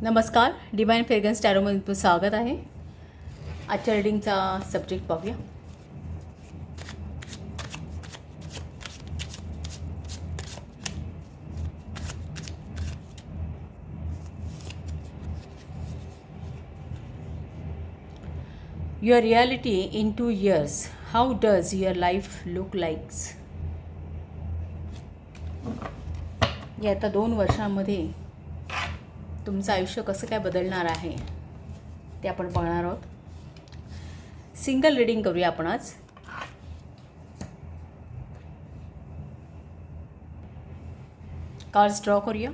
नमस्कार. Divine fragrance टॅरोमध्ये तुमचं स्वागत आहे. आजच्या रिडिंगचा सब्जेक्ट पाहूया. Your reality in 2 years. How does your life look likes. या आता 2 वर्षांमध्ये तुमचं आयुष्य कसं काय बदलणार आहे ते आपण पाहणार आहोत. सिंगल रीडिंग करूया आपण आज. कार्ड्स ड्रॉ करूया.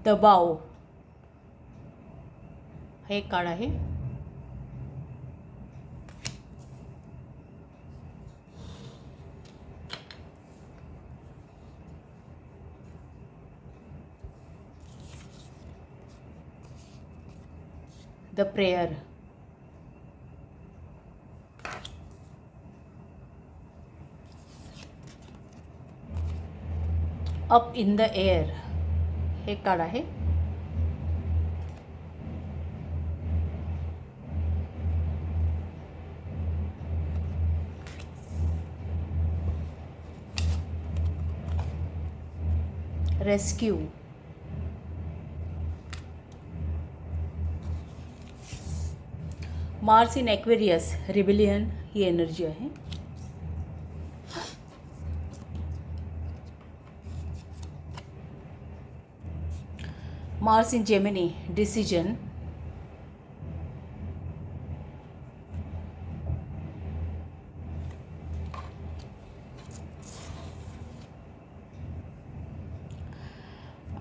दबाव हे एक कार्ड आहे. The prayer. Up in the air हे कार्ड आहे. Rescue. Mars in Aquarius. Rebellion ही एनर्जी आहे. Mars in Gemini. डिसिजन.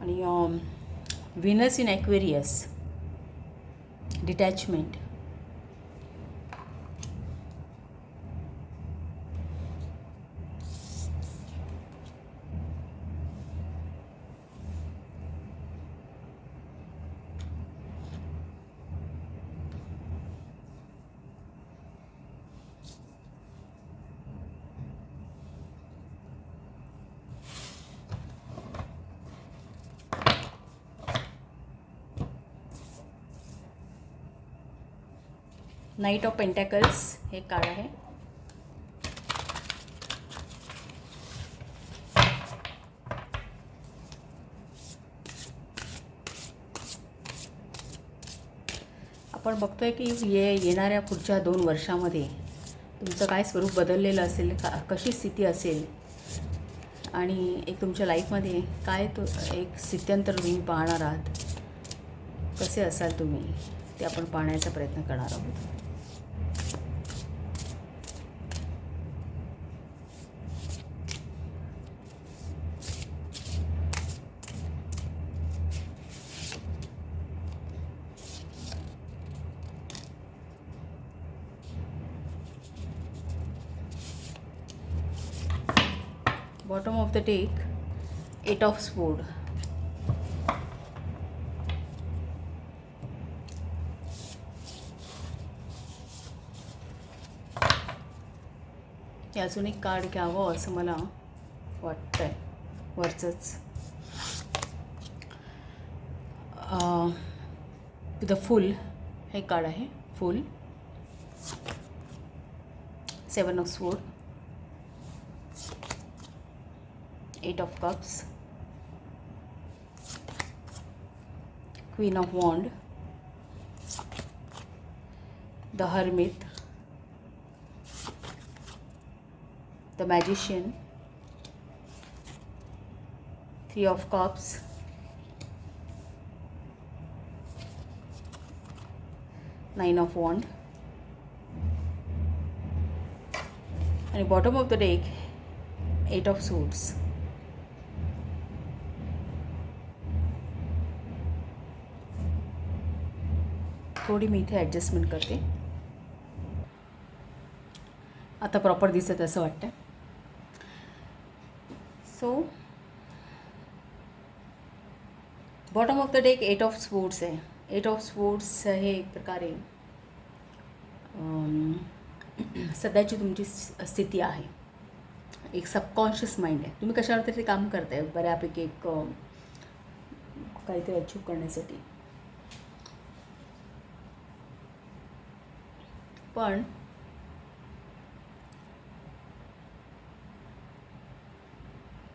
आणि Venus in Aquarius. Detachment. Knight of pentacles हे कार्ड आहे. आपण बघतोय की येणाऱ्या पुढच्या 2 वर्षामध्ये तुमचं काय स्वरूप बदललेलं असेल, कशी स्थिती असेल आणि एक तुमच्या लाईफमध्ये काय तो एक स्थित्यंतर तुम्ही पाहणार आहात, कसे असाल तुम्ही ते आपण पाहण्याचा प्रयत्न करणार आहोत. Bottom of the deck 8 of sword. हे अजून एक कार्ड घ्यावं असं मला वाटतं आहे वरचंच. द फुल हे कार्ड आहे. Fool 7 of sword, 8 of cups, queen of wand, the hermit, the magician, 3 of cups, nine of wand आणि bottom of the deck 8 of suits. थोडी मी इथे ॲडजस्टमेंट करते. आता प्रॉपर दिसत असं वाटतं. So bottom of the deck 8 of swords आहे. 8 ऑफ स्वोर्ड्स हे एक प्रकारे सध्याची तुमची स्थिती आहे. एक सबकॉन्शियस माइंड आहे. तुम्ही कशावर तरी काम करताय बऱ्यापैकी एक काहीतरी अचीव करण्यासाठी. पण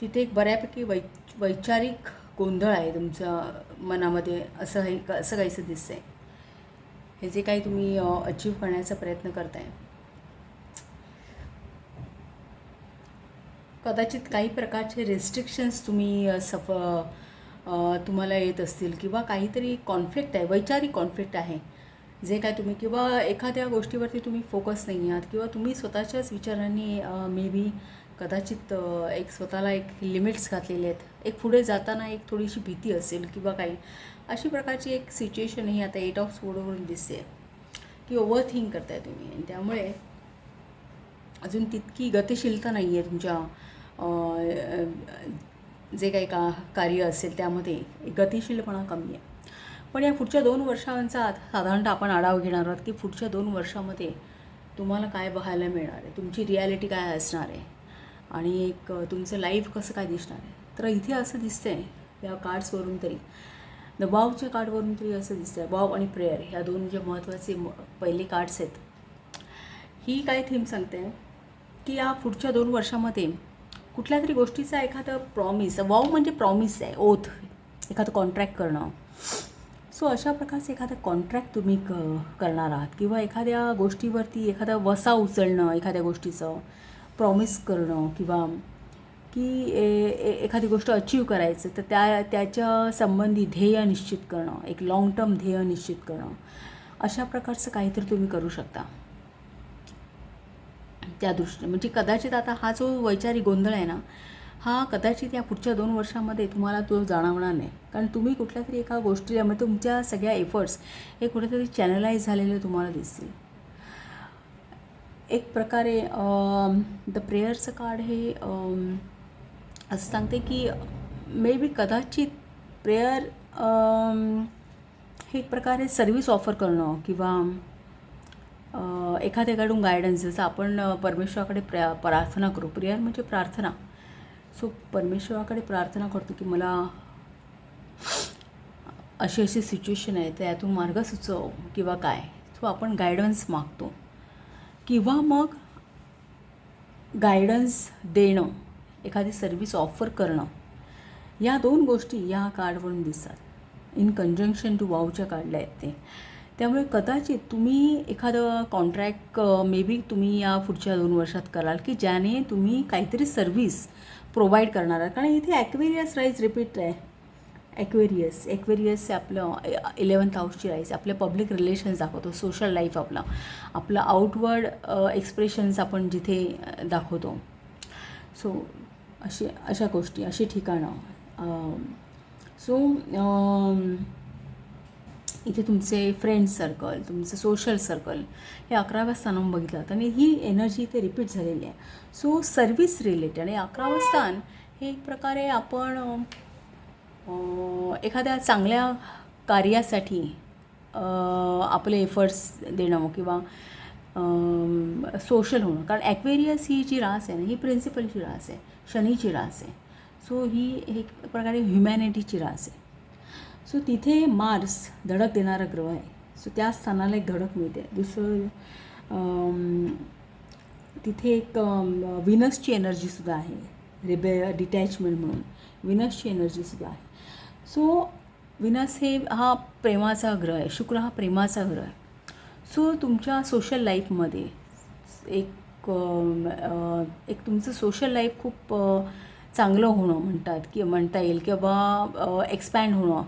तिथे एक बऱ्यापैकी वैचारिक गोंधळ आहे तुमच्या मनामध्ये. असं काहीसं दिसतंय. हे जे काही तुम्ही अचीव करण्याचा प्रयत्न करताय, कदाचित काही प्रकारचे रेस्ट्रिक्शन्स तुम्हाला येत असतील किंवा काहीतरी कॉन्फ्लिक्ट आहे, वैचारिक कॉन्फ्लिक्ट आहे जे काय तुम्ही, किंवा एखाद्या गोष्टीवरती तुम्ही फोकस नाही आहात किंवा तुम्ही स्वतःच्याच विचारांनी मे बी कदाचित एक स्वतःला एक लिमिट्स घातलेले आहेत. एक पुढे जाताना एक थोडीशी भीती असेल किंवा काही अशी प्रकारची एक सिच्युएशन ही आता 8 ऑफ स्वोर्डवरून दिसते की ओव्हर थिंक करताय तुम्ही. आणि त्यामुळे अजून तितकी गतिशीलता नाही आहे तुमच्या जे काही कार्य असेल त्यामध्ये गतिशीलपणा कमी आहे. पण या पुढच्या 2 वर्षांचा साधारणतः आपण आढावा घेणार आहोत की पुढच्या 2 वर्षामध्ये तुम्हाला काय पाहायला मिळणार आहे, तुमची रिॲलिटी काय असणार आहे आणि एक तुमचं लाईफ कसं काय दिसणार आहे. तर इथे असं दिसतं आहे या कार्ड्सवरून तरी, द वावच्या कार्डवरून तरी असं दिसतं आहे. वाव आणि प्रेयर ह्या दोन जे महत्त्वाचे पहिले कार्ड्स आहेत. ही काय थीम सांगते की या पुढच्या 2 वर्षामध्ये कुठल्या तरी गोष्टीचा एखादं प्रॉमिस, वाव म्हणजे प्रॉमिस आहे, ओथ, एखादं कॉन्ट्रॅक्ट करणं. सो अशा प्रकारचं एखादं कॉन्ट्रॅक्ट तुम्ही करणार आहात किंवा एखाद्या गोष्टीवरती एखादा वसा उचलणं, एखाद्या गोष्टीचं प्रॉमिस करणं किंवा की एखादी गोष्ट अचीव करायचं तर त्याच्या संबंधी ध्येय निश्चित करणं, एक लाँग टर्म ध्येय निश्चित करणं, अशा प्रकारचं काहीतरी तुम्ही करू शकता त्या दृष्टीने. म्हणजे कदाचित आता हा जो वैचारिक गोंधळ आहे ना, हा कदाचित या पुढच्या 2 वर्षामध्ये तुम्हाला तो जाणवणार नाही. कारण तुम्ही कुठल्या तरी एका गोष्टीमध्ये तुमच्या सगळ्या एफर्ट्स हे कुठेतरी चॅनलाइज झालेले तुम्हाला दिसतील. एक प्रकारे द प्रेयरचं कार्ड हे असं सांगते की मे बी कदाचित प्रेयर हे एक प्रकारे सर्विस ऑफर करणं किंवा एखाद्याकडून गायडन्स, जसं आपण परमेश्वराकडे प्रार्थना करू. प्रेयर म्हणजे प्रार्थना. सो परमेश्वराकडे प्रार्थना करतो की मला अशी अशी सिच्युएशन आहे, त्यातून मार्ग सुचव किंवा काय. सो आपण गायडन्स मागतो किंवा मग गायडन्स देणं, एखादी सर्विस ऑफर करणं. या 2 गोष्टी या कार्डवरून दिसतात इन कंजंक्शन टू वावच्या काढल्या आहेत ते. त्यामुळे कदाचित तुम्ही एखादं कॉन्ट्रॅक्ट मे बी तुम्ही या पुढच्या 2 वर्षात कराल की ज्याने तुम्ही काहीतरी सर्व्हिस प्रोव्हाइड करणार आहात. कारण इथे ॲक्वेरियस राईज रिपीट आहे. ॲक्वेरियस आपलं 11th हाऊसची राईज आपल्या पब्लिक रिलेशन्स दाखवतो, सोशल लाईफ आपलं आउटवर्ड एक्सप्रेशन्स आपण जिथे दाखवतो. सो अशा गोष्टी, अशी ठिकाणं. सो इथे तुमचे फ्रेंड सर्कल, तुमचं सोशल सर्कल हे 11व्या स्थानावर बघितलं जातं आणि ही एनर्जी इथे रिपीट झालेली आहे. सो सर्व्हिस रिलेटेड आणि 11वं स्थान हे एक प्रकारे आपण एखाद्या चांगल्या कार्यासाठी आपले एफर्ट्स देणं किंवा सोशल होणं. कारण ॲक्वेरियस ही जी रास आहे ना, ही प्रिन्सिपलची रास आहे, शनीची रास आहे. सो ही एक प्रकारे ह्युमॅनिटीची रास आहे. सो तिथे मार्स धडक देणारा ग्रह आहे. सो त्या स्थानाला एक धडक मिळते. दुसरं तिथे एक विनसची एनर्जीसुद्धा आहे, डिटॅचमेंट म्हणून विनसची एनर्जीसुद्धा आहे. सो विनस हा प्रेमाचा ग्रह आहे, शुक्र हा प्रेमाचा ग्रह आहे. सो तुमच्या सोशल लाईफमध्ये एक तुमचं सोशल लाईफ खूप चांगलं होणं म्हणता येईल किंवा एक्सपॅन्ड होणं,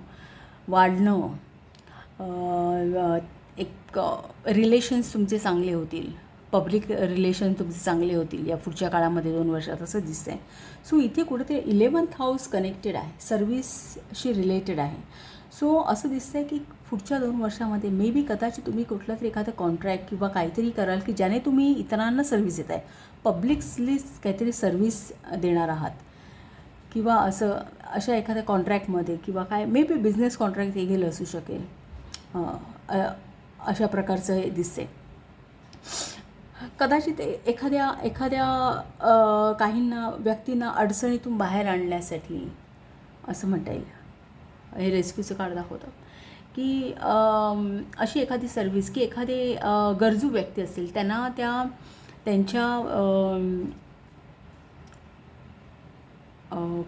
वाढणं, एक रिलेशन्स तुमचे चांगले होतील, पब्लिक रिलेशन तुमचे चांगले होतील या पुढच्या काळामध्ये 2 वर्षात असं दिसतं आहे. सो इथे कुठेतरी 11th हाऊस कनेक्टेड आहे, सर्व्हिसशी रिलेटेड आहे. सो असं दिसतं आहे की पुढच्या 2 वर्षामध्ये मे बी कदाचित तुम्ही कुठला तरी एखादा कॉन्ट्रॅक्ट किंवा काहीतरी कराल की ज्याने तुम्ही इतरांना सर्व्हिस देत आहे, पब्लिकली काहीतरी सर्व्हिस देणार आहात किंवा अशा एखाद्या कॉन्ट्रॅक्टमध्ये किंवा काय मे बी बिझनेस कॉन्ट्रॅक्ट देखील असू शकेल. अशा प्रकारचं हे दिसते. कदाचित एखाद्या काहींना व्यक्तींना अडचणीतून बाहेर आणण्यासाठी असं म्हणता येईल. हे रेस्क्यूचं कार्ड दाखवतं की अशी एखादी सर्व्हिस की एखादे गरजू व्यक्ती असतील त्यांना त्यांच्या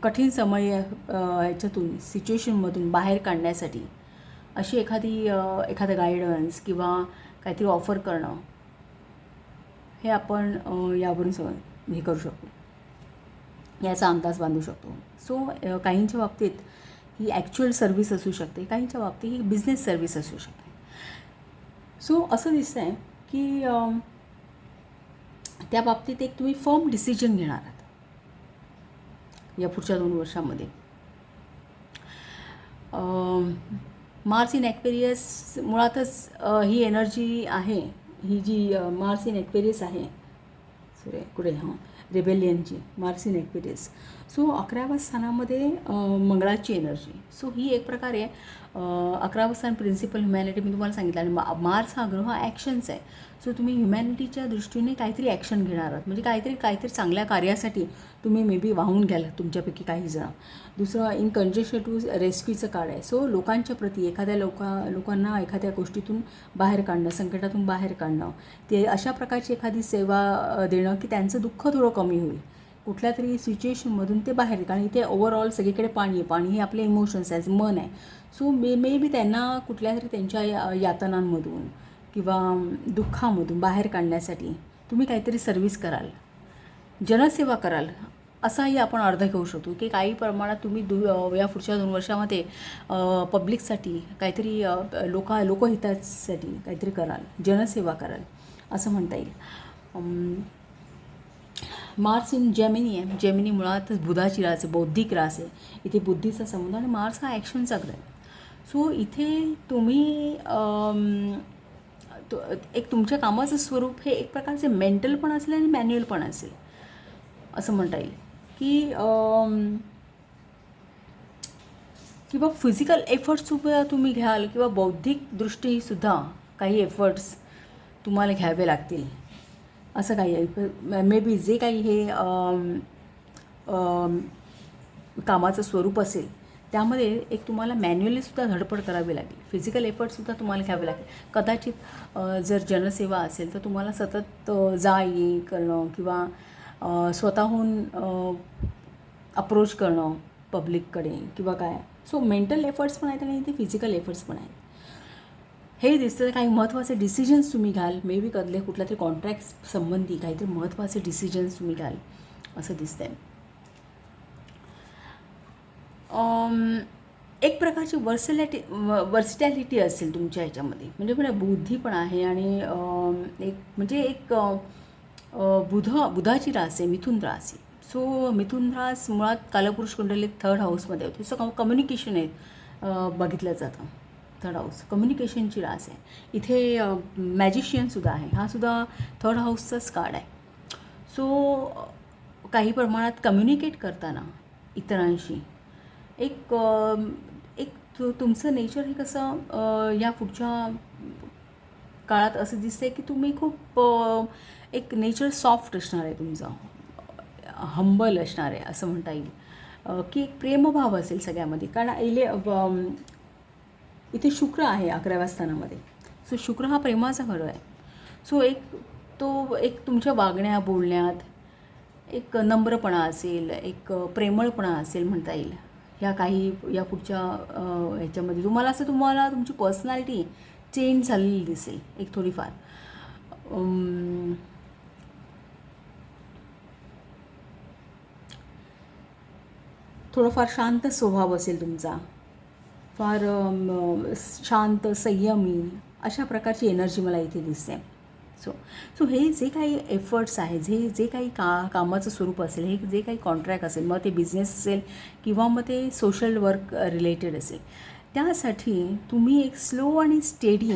कठीण समय ह्याच्यातून सिच्युएशनमधून बाहेर काढण्यासाठी अशी एखादं गायडन्स किंवा काहीतरी ऑफर करणं हे आपण यावरून हे करू शकतो, याचा अंदाज बांधू शकतो. सो काहींच्या बाबतीत ही ॲक्च्युअल सर्व्हिस असू शकते, काहींच्या बाबतीत ही बिझनेस सर्व्हिस असू शकते. सो असं दिसतं आहे की त्या बाबतीत एक तुम्ही फर्म डिसिजन घेणार आहात या पुढच्या 2 वर्षामध्ये. मार्स इन ॲक्वेरियस मुळातच ही एनर्जी आहे, ही जी मार्स इन ॲक्वेरियस आहे, कुठे रेबेलियनची मार्स इन ॲक्वेरियस. सो 11व्या स्थानामध्ये मंगळाची एनर्जी. सो ही एक प्रकारे 11वं स्थान प्रिन्सिपल ह्युमॅनिटी मी तुम्हाला सांगितलं आणि मार्स हा ग्रह ॲक्शनचा आहे. सो तुम्ही ह्युमॅनिटीच्या दृष्टीने काहीतरी ॲक्शन घेणार आहात, म्हणजे काहीतरी चांगल्या कार्यासाठी तुम्ही मे बी वाहून घ्याल तुमच्यापैकी काही जण. दुसरं इन कंजेशन टू रेस्क्यूचं कार्ड आहे. सो लोकांच्या प्रती एखाद्या लोकांना एखाद्या गोष्टीतून बाहेर काढणं, संकटातून बाहेर काढणं, ते अशा प्रकारची एखादी सेवा देणं की त्यांचं दुःख थोडं कमी होईल, कुठल्या तरी सिच्युएशनमधून ते बाहेर. कारण इथे ओव्हरऑल सगळीकडे पाणी हे आपले इमोशन्स आहे, मन आहे. सो मे बी त्यांना कुठल्या तरी त्यांच्या यातनांमधून किंवा दुःखामधून बाहेर काढण्यासाठी तुम्ही काहीतरी सर्व्हिस कराल, जनसेवा कराल, असाही आपण अर्थ घेऊ शकतो की काही प्रमाणात तुम्ही या पुढच्या 2 वर्षामध्ये पब्लिकसाठी काहीतरी लोकहितासाठी काहीतरी कराल, जनसेवा कराल असं म्हणता येईल. मार्स इन जेमिनी आहे. जेमिनी मुळातच बुधाची रास आहे, बौद्धिक रास आहे. इथे बुद्धीचा संबंध आणि मार्स हा ॲक्शनचा ग्रह आहे. सो इथे तुम्ही एक तुमच्या कामाचं स्वरूप हे एक प्रकारचे मेंटल पण असेल आणि मॅन्युअल पण असेल असं म्हणता येईल की किंवा फिजिकल एफर्ट्ससुद्धा तुम्ही घ्याल किंवा बौद्धिक दृष्टीसुद्धा काही एफर्ट्स तुम्हाला घ्यावे लागतील असं काही आहे. मे बी जे काही हे कामाचं स्वरूप असेल त्यामध्ये एक तुम्हाला मॅन्युअलीसुद्धा धडपड करावी लागेल, फिजिकल एफर्टसुद्धा तुम्हाला घ्यावे लागेल. कदाचित जर जनसेवा असेल तर तुम्हाला सतत ये करणं किंवा स्वतःहून अप्रोच करणं पब्लिककडे किंवा काय. सो मेंटल एफर्ट्स पण आहेत आणि ते फिजिकल एफर्ट्स पण आहेत. हे दिसतं काही महत्त्वाचे डिसिजन्स तुम्ही घ्याल, मे बी कुठल्या तरी कॉन्ट्रॅक्ट संबंधी काहीतरी महत्त्वाचे डिसिजन्स तुम्ही घ्याल असं दिसतं आहे. एक प्रकारची वर्सिटॅलिटी असेल तुमच्या ह्याच्यामध्ये, म्हणजे बुद्धी पण आहे आणि एक बुधाची रास आहे, मिथुन रास आहे. सो मिथुन रास मुळात कालपुरुष कुंडलीत 3rd हाऊसमध्ये होते. सो कम्युनिकेशन आहे बघितलं जातं. थर्ड हाऊस कम्युनिकेशनची रास आहे. इथे मॅजिशियनसुद्धा आहे, हा सुद्धा थर्ड हाऊसचाच कार्ड आहे. सो काही प्रमाणात कम्युनिकेट करताना इतरांशी एक एक तुमचं नेचर हे कसं या पुढच्या काळात असं दिसतंय की तुम्ही खूप एक नेचर सॉफ्ट असणार आहे तुमचं, हंबल असणार आहे असं म्हणता येईल, की एक प्रेमभाव असेल सगळ्यामध्ये. कारण इथे शुक्र आहे 11व्या स्थानामध्ये. सो शुक्र हा प्रेमाचा घर आहे. सो एक तुमच्या वागण्या बोलण्यात एक नम्रपणा असेल, एक प्रेमळपणा असेल म्हणता येईल. या पुढच्या ह्याच्यामध्ये तुम्हाला तुमची पर्सनॅलिटी चेंज झालेली दिसेल एक थोडीफार. थोडाफार शांत स्वभाव असेल तुमचा, फार शांत संयमी अशा प्रकारची एनर्जी मला इथे दिसते. सो हे जे काही एफर्ट्स आहेत, जे काही कामाचं स्वरूप असेल, हे जे काही कॉन्ट्रॅक्ट असेल, मग ते बिझनेस असेल किंवा मग ते सोशल वर्क रिलेटेड असेल, त्यासाठी तुम्ही एक स्लो आणि स्टेडी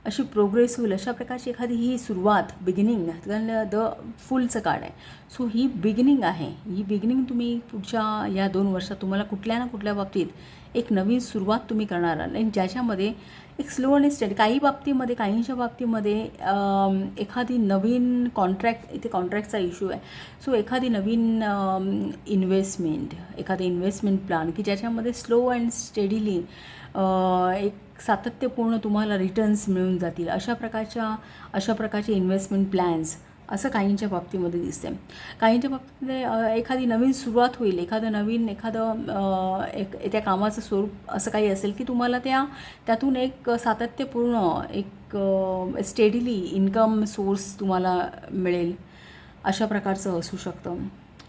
अशी प्रोग्रेस होईल अशा प्रकारची एखादी ही सुरुवात, बिगिनिंग, कारण द फुलचं कार्ड आहे. सो ही बिगिनिंग आहे. ही बिगिनिंग तुम्ही पुढच्या या 2 वर्षात तुम्हाला कुठल्या ना कुठल्या बाबतीत एक नवीन सुरुवात तुम्ही करणार आणि ज्याच्यामध्ये एक स्लो आणि स्टेडी काहींच्या बाबतीमध्ये एखादी नवीन कॉन्ट्रॅक्ट, इथे कॉन्ट्रॅक्टचा इश्यू आहे. सो एखादी नवीन एखादी इन्व्हेस्टमेंट प्लॅन की ज्याच्यामध्ये स्लो अँड स्टेडीली एक सातत्यपूर्ण तुम्हाला रिटर्न्स मिळून जातील अशा प्रकारचे इन्व्हेस्टमेंट प्लॅन्स असं काहींच्या बाबतीमध्ये दिसते. काहींच्या बाबतीमध्ये एखादी नवीन सुरुवात होईल, त्या कामाचं स्वरूप असं काही असेल की तुम्हाला त्यातून एक सातत्यपूर्ण एक स्टेडीली इन्कम सोर्स तुम्हाला मिळेल अशा प्रकारचं असू शकतं,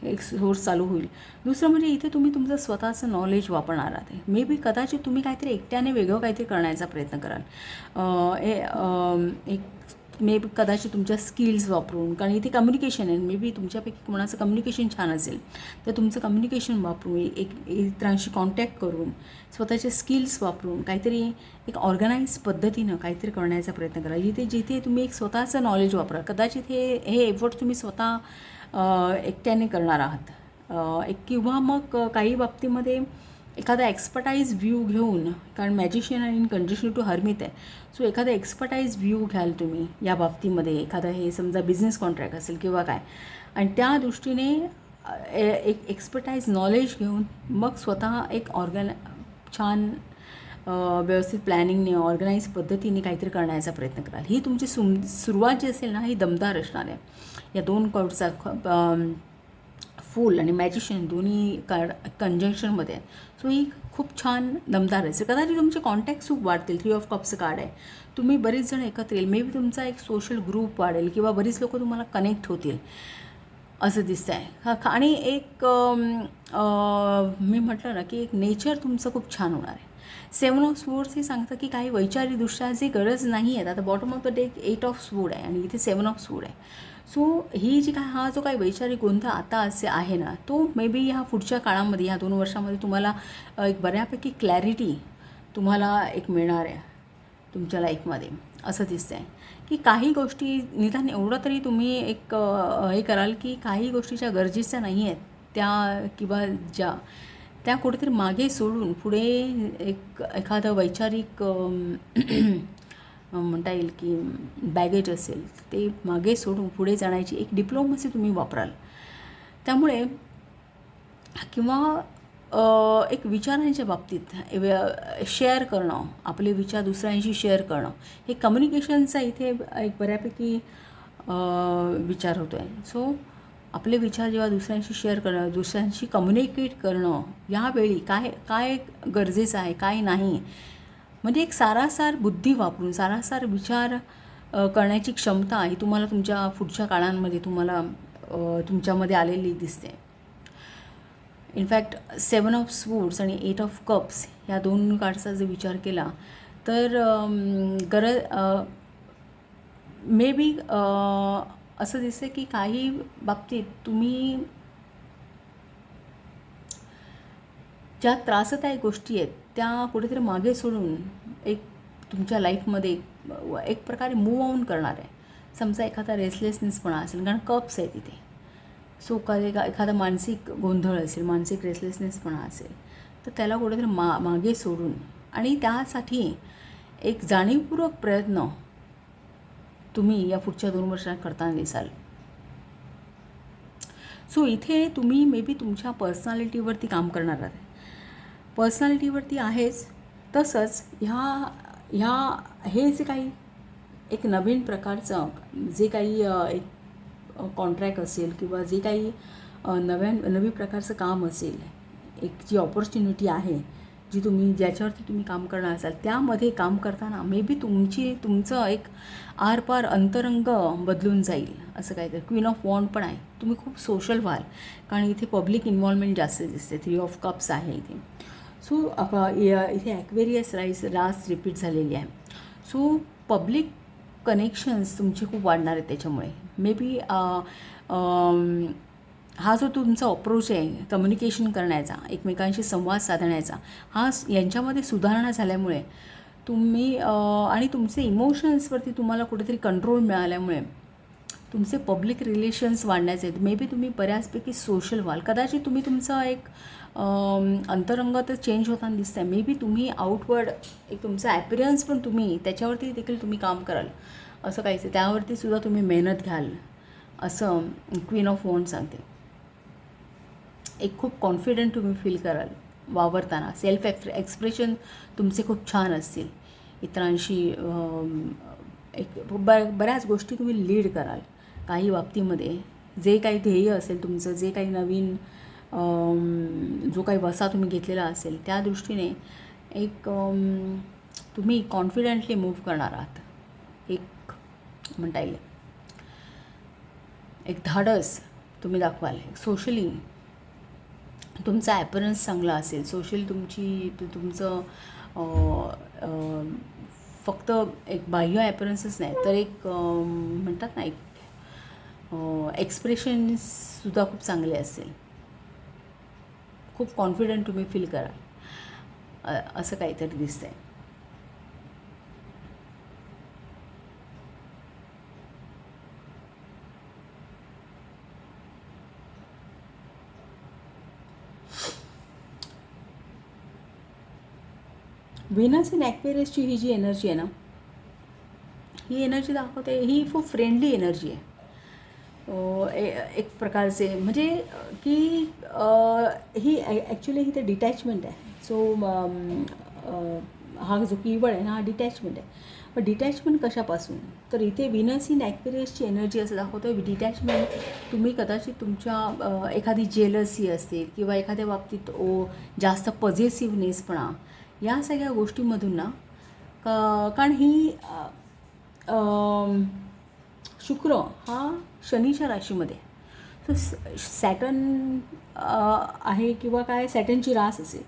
एक सोर्स चालू होईल. दुसरं म्हणजे इथे तुम्ही तुमचं स्वतःचं नॉलेज वापरणार आहात. मे बी कदाचित तुम्ही काहीतरी एकट्याने वेगळं काहीतरी करण्याचा प्रयत्न कराल. मे बी कदाचित तुमच्या स्किल्स वापरून, कारण इथे कम्युनिकेशन आहे, मे बी तुमच्यापैकी कोणाचं कम्युनिकेशन छान असेल तर तुमचं कम्युनिकेशन वापरून, इतरांशी कॉन्टॅक्ट करून, स्वतःचे स्किल्स वापरून काहीतरी एक ऑर्गनाईज पद्धतीनं काहीतरी करण्याचा प्रयत्न करा. जिथे तुम्ही एक स्वतःचं नॉलेज वापरा. कदाचित हे एफर्ट तुम्ही स्वतः एकट्याने करणार आहात, किंवा मग काही बाबतीमध्ये एखादा एक्सपर्टाईज व्ह्यू घेऊन, कारण मॅजिशियन आणि इन कंडिशन टू हर्मित आहे. सो एखादा एक्सपर्टाईज व्ह्यू घ्याल तुम्ही या बाबतीमध्ये, एखादा हे समजा बिझनेस कॉन्ट्रॅक्ट असेल किंवा काय, आणि त्या दृष्टीने एक एक्सपर्टाईज नॉलेज घेऊन मग स्वतः एक छान व्यवस्थित प्लॅनिंगने, ऑर्गनाईज पद्धतीने काहीतरी करण्याचा प्रयत्न कराल. ही तुमची सुरुवात जी असेल ना, ही दमदार असणार आहे. या 2 कार्डचा फूल आणि मॅजिशियन दोन्ही कार्ड कंजंक्शनमध्ये आहे. सो ही खूप छान दमदार आहे. कदाचित तुमचे कॉन्टॅक्ट खूप वाढतील. 3 ऑफ कप्सचं कार्ड आहे. तुम्ही बरेच जण एकत्र येईल. मे बी तुमचा एक सोशल ग्रुप वाढेल किंवा बरीच लोकं तुम्हाला कनेक्ट होतील असं दिसतं आहे. आणि एक मी म्हटलं ना की एक नेचर तुमचं खूप छान होणार आहे. 7 ऑफ स्वोर्ड्स हे सांगतं की काही वैचारिकदृष्ट्या जी गरज नाही आहे. आता bottom of the deck 8 of sword आहे आणि इथे 7 ऑफ स्वोर्ड आहे. सो हा जो काही वैचारिक गोंधळ आता असे आहे ना, तो मे बी ह्या पुढच्या काळामध्ये, ह्या 2 वर्षामध्ये तुम्हाला एक बऱ्यापैकी क्लॅरिटी तुम्हाला एक मिळणार आहे तुमच्या लाईफमध्ये असं दिसतं आहे. की काही गोष्टी निदान एवढं तरी तुम्ही एक हे कराल की काही गोष्टी ज्या गरजेच्या नाही आहेत किंवा त्या कुठेतरी मागे सोडून पुढे एखादं वैचारिक म्हणता येईल की बॅगेज असेल ते मागे सोडून पुढे जाण्याची एक डिप्लोमसी तुम्ही वापराल. त्यामुळे किंवा एक विचारांच्या बाबतीत शेअर करणं, आपले विचार दुसऱ्यांशी शेअर करणं, हे कम्युनिकेशनचा इथे एक बऱ्यापैकी विचार होतो आहे. सो आपले विचार जेव्हा दुसऱ्यांशी शेअर करणं, दुसऱ्यांशी कम्युनिकेट करणं, यावेळी काय गरजेचं आहे, काय नाही, म्हणजे एक सारासार बुद्धी वापरून सारासार विचार करण्याची क्षमता ही तुम्हाला तुमच्या पुढच्या काळांमध्ये तुमच्यामध्ये आलेली दिसते. इनफॅक्ट 7 ऑफ स्वोर्ड्स आणि 8 ऑफ कप्स ह्या 2 कार्डचा जर विचार केला तर मे बी असं दिसतं की काही बाबतीत तुम्ही ज्या त्रासदायक गोष्टी आहेत त्या कुठेतरी मागे सोडून एक तुमच्या लाईफमध्ये एक प्रकारे मूव ऑन करणार आहे. समजा एखादा रेसलेसनेसपणा असेल, कारण कप्स आहे तिथे. सो एखादा मानसिक गोंधळ असेल, मानसिक रेसलेसनेसपणा असेल, तर त्याला कुठेतरी मागे सोडून आणि त्यासाठी एक जाणीवपूर्वक प्रयत्न तुम्ही या पुढच्या 2 वर्षांत करताना दिसाल. सो इथे तुम्ही मे बी तुमच्या पर्सनॅलिटीवरती काम करणार आहात. पर्सनॅलिटीवरती आहेच, तसंच हे जे काही एक नवीन प्रकारचं जे काही एक कॉन्ट्रॅक्ट असेल किंवा जे काही नवीन प्रकारचं काम असेल, एक जी ऑपॉर्च्युनिटी आहे ज्याच्यावरती तुम्ही काम करणार असाल, त्यामध्ये काम करताना मे बी तुमचं एक आरपार अंतरंग बदलून जाईल. असं काहीतरी क्वीन ऑफ वॉन्ड पण आहे. तुम्ही खूप सोशल व्हाल, कारण इथे पब्लिक इन्व्हॉल्वमेंट जास्त दिसते. 3 ऑफ कप्स आहे इथे. सो इथे ॲक्वेरियस रास रिपीट झालेली आहे. सो पब्लिक कनेक्शन्स तुमचे खूप वाढणार आहेत त्याच्यामुळे. मे बी हा जो तुमचा अप्रोच आहे कम्युनिकेशन करण्याचा, एकमेकांशी संवाद साधण्याचा, यांच्यामध्ये सुधारणा झाल्यामुळे तुम्ही आणि तुमचे इमोशन्सवरती तुम्हाला कुठेतरी कंट्रोल मिळाल्यामुळे तुमचे पब्लिक रिलेशन्स वाढण्याचे आहेत. मे बी तुम्ही बऱ्याचपैकी सोशल व्हाल. कदाचित तुम्ही तुमचा एक अंतरंग तर चेंज होताना दिसत आहे. मे बी तुम्ही आउटवर्ड एक तुमचा ॲपिरन्स पण तुम्ही त्याच्यावरती देखील तुम्ही काम कराल. असं काहीच, त्यावरती सुद्धा तुम्ही मेहनत घ्याल, असं क्वीन ऑफ वॉन्ड सांगते. एक खूप कॉन्फिडंट तुम्ही फील कराल वावरताना. सेल्फ एक्सप्रेशन तुमचे खूप छान असतील. इतरांशी एक बऱ्याच गोष्टी तुम्ही लीड कराल. काही बाबतीमध्ये जे काही ध्येय असेल तुमचं, जे काही नवीन जो काही वसा तुम्ही घेतलेला असेल, त्या दृष्टीने एक तुम्ही कॉन्फिडेंटली मूव्ह करणार आहात. एक म्हणता येईल एक धाडस तुम्ही दाखवाल. सोशली तुमचा ॲपरन्स चांगला असेल. सोशल तुमचं फक्त एक बाह्य ॲपरन्सच नाही, तर एक म्हणतात ना, एक एक्सप्रेशन्ससुद्धा खूप चांगले असेल. खूप कॉन्फिडंट तुम्ही फील कराल, असं काहीतरी दिसतंय. व्हीनस इन ॲक्वेरियसची ही जी एनर्जी आहे ना, ही एनर्जी दाखवते, ही खूप फ्रेंडली एनर्जी आहे. एक प्रकारचे म्हणजे की ही ॲक्च्युली ही ते डिटॅचमेंट आहे. सो हा जो कीवर्ड आहे ना, हा डिटॅचमेंट आहे. पण डिटॅचमेंट कशापासून? तर इथे व्हीनस इन ॲक्वेरियसची एनर्जी असं दाखवतो. डिटॅचमेंट तुम्ही कदाचित तुमच्या एखादी जेलसी असेल किंवा एखाद्या बाबतीत जास्त पॉझिटिव्हनेसपणा, या सगळ्या गोष्टींमधून ना, कारण ही शुक्र हा शनीच्या राशीमध्ये, तो सॅटर्न आहे किंवा काय, सॅटर्नची रास असेल.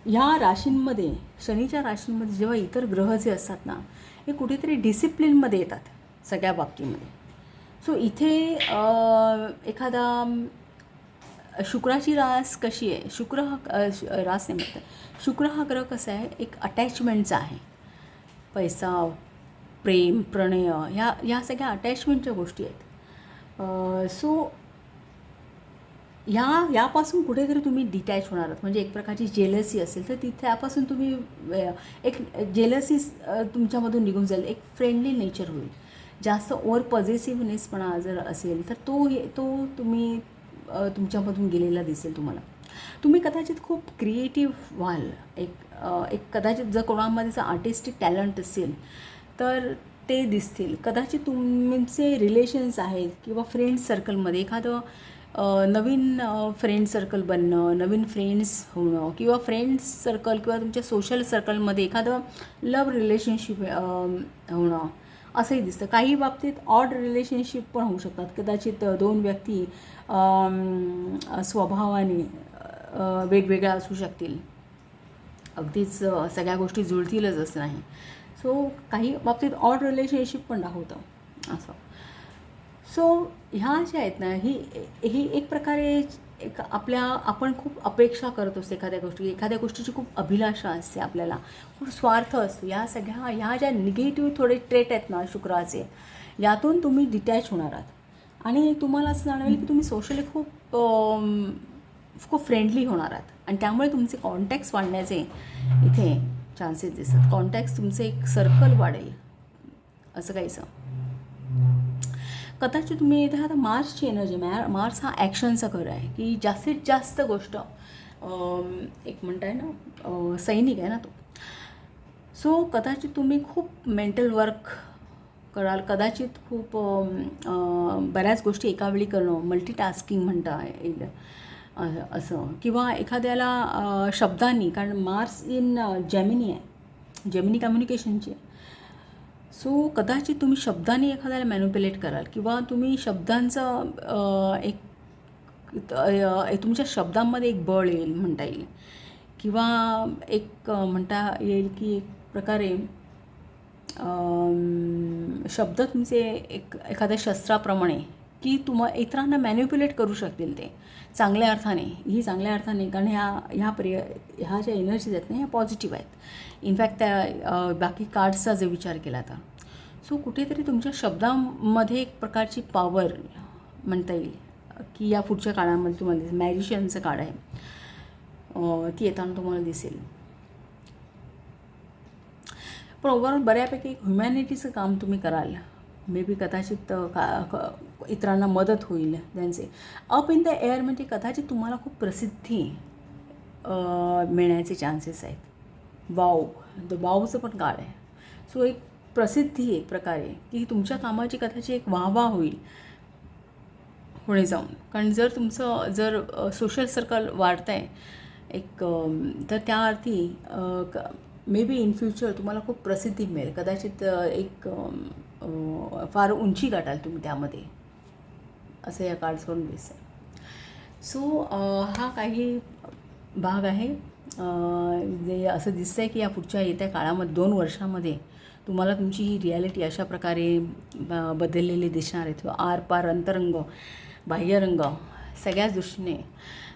ह्या राशींमध्ये, शनीच्या राशींमध्ये जेव्हा इतर ग्रह जे असतात ना, हे कुठेतरी डिसिप्लिनमध्ये येतात सगळ्या बाबतीमध्ये. सो इथे एखादा शुक्राची रास कशी आहे? शुक्र हा रास नाही म्हणतात. शुक्र हा ग्रह कसा आहे, एक अटॅचमेंटचा आहे. पैसा, प्रेम, प्रणय, ह्या सगळ्या अटॅचमेंटच्या गोष्टी आहेत. सो यापासून कुठेतरी तुम्ही डिटॅच होणार आहात. म्हणजे एक प्रकारची जेलसी असेल तर त्यापासून तुम्ही एक जेलसी तुमच्यामधून निघून जाईल. एक फ्रेंडली नेचर होईल. जास्त ओव्हर पॉझिटिव्हनेसपणा जर असेल तर तो तुम्ही तुमच्यामधून गेलेला दिसेल तुम्हाला. तुम्ही कदाचित खूप क्रिएटिव्ह व्हाल. एक कदाचित जर कोणामध्ये जर आर्टिस्टिक टॅलेंट असेल तर ते दिसतील. कदाचित तुमचे रिलेशन्स आहेत किंवा फ्रेंड्स सर्कलमध्ये एखादं नवीन फ्रेंड सर्कल बनणं, नवीन फ्रेंड्स होणं, किंवा फ्रेंड्स सर्कल किंवा तुमच्या सोशल सर्कलमध्ये एखादं लव्ह रिलेशनशिप होणं, असंही दिसतं. काही बाबतीत ऑड रिलेशनशिप पण होऊ शकतात. कदाचित 2 व्यक्ती स्वभावाने वेगवेगळ्या असू शकतील. अगदीच सगळ्या गोष्टी जुळतीलच असं नाही. सो काही बाबतीत ऑड रिलेशनशिप पण दाखवतं असं. सो ह्या ज्या आहेत ना, ही एक प्रकारे एक आपण खूप अपेक्षा करत असतो एखाद्या गोष्टीची खूप अभिलाषा असते आपल्याला, खूप स्वार्थ असतो. ह्या ज्या निगेटिव्ह थोडे ट्रेट आहेत ना शुक्राचे, यातून तुम्ही डिटॅच होणार आहात आणि तुम्हाला असं जाणवेल की तुम्ही सोशली खूप फ्रेंडली होणार आहात आणि त्यामुळे तुमचे कॉन्टॅक्ट्स वाढण्याचे इथे चान्सेस दिसतात. कॉन्टॅक्ट्स तुमचे एक सर्कल वाढेल असं काहीसं. कदाचित तुम्ही इथे आता मार्सची एनर्जी, मार्स हा ॲक्शनचा घर आहे की जास्तीत जास्त गोष्ट एक म्हणताय ना सैनिक आहे ना तो. सो कदाचित तुम्ही खूप मेंटल वर्क कराल, कदाचित खूप बऱ्याच गोष्टी एकावेळी करणं, मल्टीटास्किंग म्हणता येईल असं. किंवा एखाद्याला शब्दांनी, कारण मार्स इन जेमिनी आहे, जेमिनी कम्युनिकेशनची आहे. सो कदाचित तुम्ही शब्दांनी एखाद्याला मॅनिप्युलेट कराल किंवा तुम्ही शब्दांचं तुमच्या शब्दांमध्ये एक बळ येईल म्हणता येईल किंवा एक म्हणता येईल की एक प्रकारे शब्द तुमचे एखाद्या शस्त्राप्रमाणे की इतरांना मॅनिप्युलेट करू शकतील ते चांगल्या अर्थाने. कारण ह्या ज्या एनर्जीज आहेत ना ह्या पॉझिटिव्ह आहेत. इनफॅक्ट त्या बाकी कार्ड्सचा जर विचार केला तर सो कुठेतरी तुमच्या शब्दांमध्ये एक प्रकारची पॉवर म्हणता येईल की या पुढच्या काळामध्ये तुम्हाला दिसेल. मॅजिशियनचं कार्ड आहे, ती येताना तुम्हाला दिसेल. पण ओव्हरऑल बऱ्यापैकी ह्युमॅनिटीचं काम तुम्ही कराल. मे बी कदाचित इतरांना मदत होईल त्यांचे. अप इन द एअर म्हणजे कदाचित तुम्हाला खूप प्रसिद्धी मिळण्याचे चान्सेस आहेत. वावचं पण कार्ड आहे. सो एक प्रसिद्धी एक प्रकारे की तुमच्या कामाची कदाचित एक वाहवा होईल पुढे जाऊन. कारण जर सोशल सर्कल वाढतं आहे एक तर त्या अर्थी मे बी इन फ्युचर तुम्हाला खूप प्रसिद्धी मिळेल. कदाचित एक फार उंची गाठाल तुम्ही त्यामध्ये, असं या कार्ड्सवरून दिसतं. सो हा काही भाग आहे जे असं दिसतं आहे की या पुढच्या येत्या काळामध्ये 2 वर्षामध्ये तुम्हाला तुमची ही रिॲलिटी अशा प्रकारे बदललेली दिसणार आहे. तो आरपार अंतरंग, बाह्यरंग सगळ्याच दृष्टीने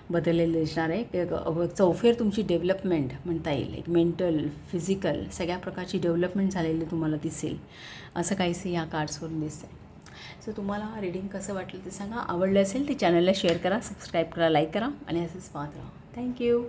बदललेलं दिसणार आहे. चौफेर तुमची डेव्हलपमेंट म्हणता येईल. एक मेंटल, फिजिकल सगळ्या प्रकारची डेव्हलपमेंट झालेली तुम्हाला दिसेल, असं काहीसं या कार्ड्सवरून दिसतं आहे. सो तुम्हाला रीडिंग कसं वाटलं ते सांगा. आवडलं असेल ते चॅनलला शेअर करा, सबस्क्राईब करा, लाईक करा आणि असंच पाहत राहा. थँक्यू.